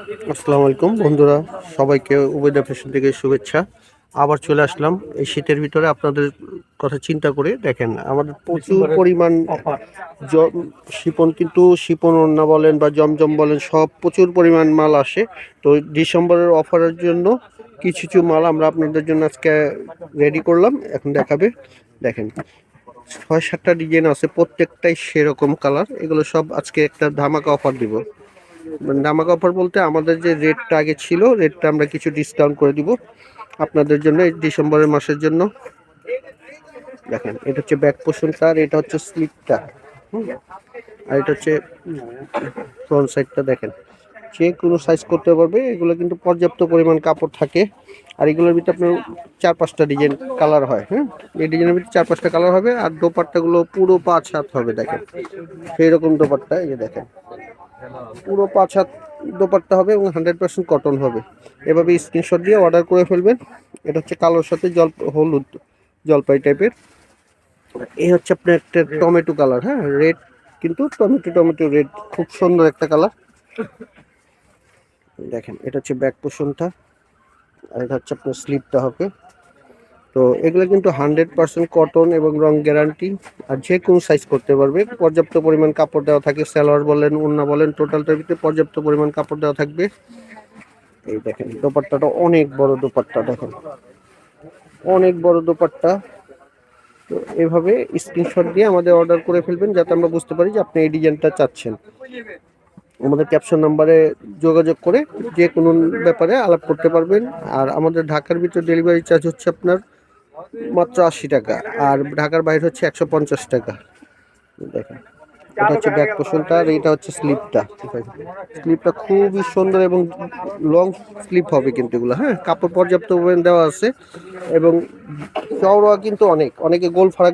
আসসালামু আলাইকুম বন্ধুরা, সবাইকে উবেদা ফ্যাশন থেকে শুভেচ্ছা। আবার চলে আসলাম এই শীতের ভিতরে আপনাদের কথা চিন্তা করে। দেখেন আমাদের প্রচুর পরিমাণ জ- শিপন ওড়না বলেন বা জমজম বলেন, সব প্রচুর পরিমাণ মাল আসে। তো ডিসেম্বরের অফারের জন্য কিছু কিছু মাল আমরা আপনাদের জন্য আজকে রেডি করলাম, এখন দেখাবে। দেখেন 6-7টা ডিজাইন আছে, প্রত্যেকটাই সেরকম কালার। এগুলো সব আজকে একটা ধামাকা অফার দিব। মানে ধামাকা অফার বলতে আমাদের যে রেটটা আগে ছিল, রেটটা আমরা কিছু ডিসকাউন্ট করে দিব আপনাদের জন্য এই ডিসেম্বরের মাসের জন্য। দেখেন এটা হচ্ছে ব্যাক পোর্শনটা, আর এটা হচ্ছে স্লিপটা, আর এটা হচ্ছে ফ্রন্ট সাইডটা। দেখেন যে কোনো সাইজ করতে পারবে, এগুলো কিন্তু পর্যাপ্ত পরিমাণ কাপড় থাকে। আর এগুলোর ভিতরে আপনার 4-5টা ডিজাইন কালার হয়। হ্যাঁ, এই ডিজাইনের ভিতরে 4-5টা কালার হবে, আর দোপাট্টাগুলো পুরো 5 হাত হবে। দেখেন সেই রকম দোপাট্টা, এই যে দেখেন পুরো 5 হাত দোপাট্টা হবে এবং 100% কটন হবে। এভাবে স্ক্রিনশট দিয়ে অর্ডার করে ফেলবেন। এটা হচ্ছে কালোর সাথে হলুদ জলপাই টাইপের। এই হচ্ছে আপনার একটা টমেটো কালার, হ্যাঁ রেড, কিন্তু টমেটো টমেটো রেড, খুব সুন্দর একটা কালার। দেখেন এটা হচ্ছে ব্যাক পোর্শনটা, আর এটা হচ্ছে আপনার স্লিপটা হবে। তো এগুলো কিন্তু 100% কটন এবং রং গ্যারান্টি, আর যে কোনো সাইজ করতে পারবে। পর্যাপ্ত পরিমাণ কাপড় দেওয়া থাকে, সালোয়ার বলেন ওড়না বলেন, টোটালটার ভিতরে পর্যাপ্ত পরিমাণ কাপড় দেওয়া থাকবে। এই দেখেন দোপাট্টাটা অনেক বড় দোপাট্টা, দেখেন অনেক বড় দোপাট্টা। তো এভাবে স্ক্রিনশট দিয়ে আমাদের অর্ডার করে ফেলবেন, যাতে আমরা বুঝতে পারি যে আপনি এই ডিজাইনটা চাচ্ছেন। আমাদের ক্যাপশন নাম্বারে যোগাযোগ করে যে কোনো ব্যাপারে আলাপ করতে পারবেন। আর আমাদের ঢাকার ভিতরে ডেলিভারি চার্জ হচ্ছে আপনার মাত্র 80 টাকা, আর ঢাকার বাইরে হচ্ছে 150 টাকা। দেখেন এটা হচ্ছে ব্যাক পোর্শনটা, আর এটা হচ্ছে স্লিপটা। ঠিক আছে, স্লিপটা খুবই সুন্দর এবং লং স্লিপ হবে কিন্তু এগুলো। হ্যাঁ, কাপড় পর্যাপ্ত পরিমাণ দেওয়া আছে এবং চওড়া কিন্তু অনেকে গোল ফারাক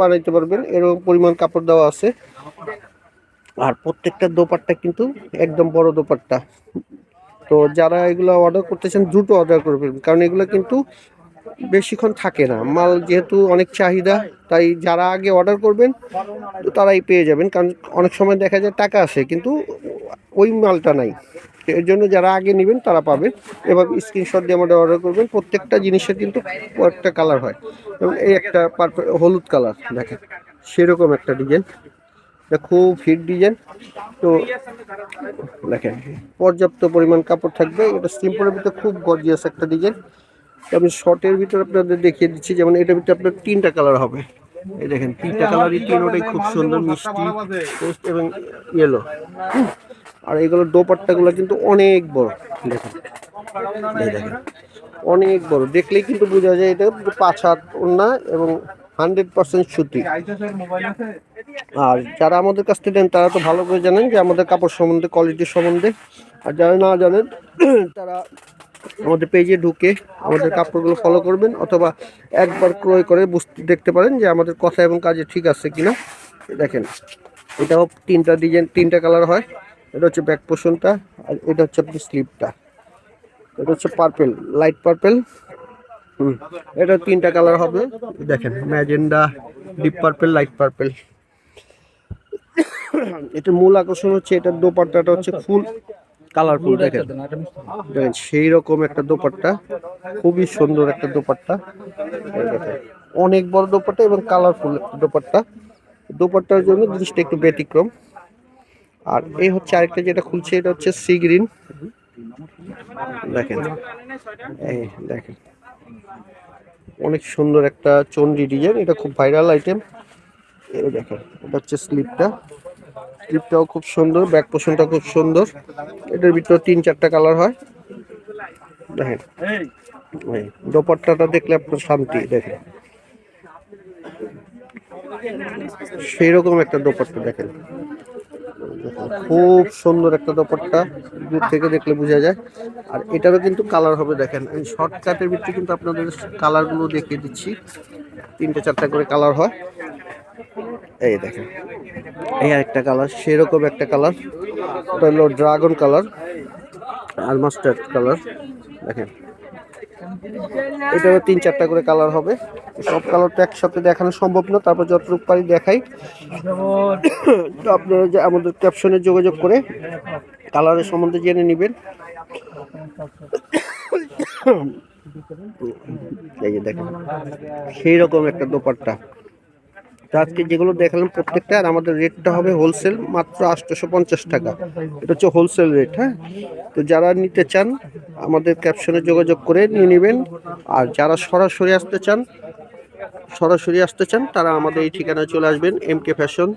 বানাইতে পারবেন, এরকম পরিমাণ কাপড় দেওয়া আছে। আর প্রত্যেকটা দোপাট্টা কিন্তু একদম বড় দোপাট্টা। তো যারা এগুলো অর্ডার করতেছেন দ্রুত অর্ডার করবেন, কারণ এগুলো কিন্তু বেশিক্ষণ থাকে না। মাল যেহেতু অনেক চাহিদা, তাই যারা আগে অর্ডার করবেন তো তারাই পেয়ে যাবেন। কারণ অনেক সময় দেখা যায় টাকা আসে কিন্তু ওই মালটা নাই। তো এর জন্য যারা আগে নেবেন তারা পাবেন। এবার স্ক্রিনশট দিয়ে আমাদের অর্ডার করবেন। প্রত্যেকটা জিনিসের কিন্তু একটা কালার হয়, এবং এই একটা হলুদ কালার, দেখেন সেরকম একটা ডিজাইন, এটা খুব হিট ডিজাইন। তো দেখেন পর্যাপ্ত পরিমাণ কাপড় থাকবে। এটা সিম্পলের ভিতরে খুব গর্জিয়াস একটা ডিজাইন। আমি শর্টের ভিতরে আপনাদের দেখিয়ে দিচ্ছি, যেমন এটার ভিতরে আপনার 3টা কালার হবে। এই দেখেন 3টা কালারই, তিনোটাই খুব সুন্দর মিষ্টি পেস্ট এবং ইয়েলো। আর এগুলোর দোপাট্টাগুলো কিন্তু অনেক বড়। দেখেন এই দেখেন অনেক বড়, দেখলেই কিন্তু বোঝা যায় এটা 5 হাত ওড়না এবং 100% সুতি। আর যারা আমাদের কাছ থেকে নেন তারা তো ভালো করে জানেন যে আমাদের কাপড় সম্বন্ধে, কোয়ালিটির সম্বন্ধে। আর যারা না জানেন তারা আমাদের পেজে ঢুকে আমাদের কাপড়গুলো ফলো করবেন, অথবা একবার ক্রয় করে দেখতে পারেন যে আমাদের কথা এবং কাজে ঠিক আছে কিনা। দেখেন এটাও 3টা ডিজাইন, 3টা কালার হয়। এটা হচ্ছে ব্যাক পোর্শনটা, আর এটা হচ্ছে আপনার স্লিপটা। এটা হচ্ছে পার্পেল, লাইট পার্পেল। এটা 3টা কালার হবে। দেখেন magenta, deep purple, light purple. এটার মূল আকর্ষণ হচ্ছে এটার দোপাট্টাটা হচ্ছে ফুল কালারফুল। দেখেন দেখেন সেই রকম একটা দোপাট্টা, খুবই সুন্দর একটা দোপাট্টা। দেখেন অনেক বড় দোপাট্টা এবং কালারফুল একটা দোপাট্টা। দোপাট্টার জন্য জিনিসটা একটু ব্যতিক্রম। আর এই হচ্ছে আরেকটা যেটা খুলছে, এটা হচ্ছে সি গ্রিন। দেখেন এই দেখেন অনেক সুন্দর একটা চন্ডি ডিজাইন, এটা খুব ভাইরাল আইটেম। এই দেখেন এটা হচ্ছে স্লিপটা, স্লিপটাও খুব সুন্দর, ব্যাক পোর্শনটা খুব সুন্দর। এটার ভিতরে 3-4টা কালার হয়। দেখেন এই দোপাট্টাটা দেখলে আপনার শান্তি। দেখেন সেই রকম একটা দোপাট্টা, দেখেন খুব সুন্দর একটা দোপাট্টা, দূর থেকে দেখলে বোঝা যায়। আর এটারও কিন্তু কালার হবে। দেখেন এই শর্টকাটের ভিতরে কিন্তু আপনাদের কালারগুলো দেখিয়ে দিচ্ছি, 3-4টা করে কালার হয়। এই দেখেন এই আরেকটা কালার, সেরকম একটা কালার, ওটা হলো ড্রাগন কালার আর মাস্টার্ড কালার। দেখেন এটারও 3-4টা করে কালার হবে। সব কালার তো একসাথে দেখানো সম্ভব না, তারপর যতটুকু পারি দেখাই। তো আপনারা যে আমাদের ক্যাপশনে যোগাযোগ করে কালারের সম্বন্ধে জেনে নেবেন। এই যে দেখেন সেই রকম একটা দোপাট্টা। তো আজকে যেগুলো দেখালাম প্রত্যেকটা, আর আমাদের রেটটা হবে হোলসেল মাত্র 850 টাকা। এটা হচ্ছে হোলসেল রেট। হ্যাঁ, তো যারা নিতে চান আমাদের ক্যাপশনে যোগাযোগ করে নিয়ে নেবেন। আর যারা সরাসরি আসতে চান তারা আমাদের এই ঠিকানায় চলে আসবেন, MK ফ্যাশন,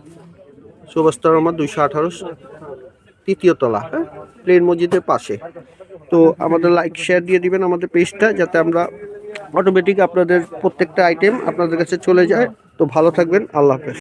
সুভাষ রহমান 218, তৃতীয় তলা, হ্যাঁ, প্লেন মসজিদের পাশে। তো আমাদের লাইক শেয়ার দিয়ে দিবেন আমাদের পেজটা, যাতে আমরা অটোমেটিক আপনাদের প্রত্যেকটা আইটেম আপনাদের কাছে চলে যায়। তো ভালো থাকবেন, আল্লাহ হাফেজ।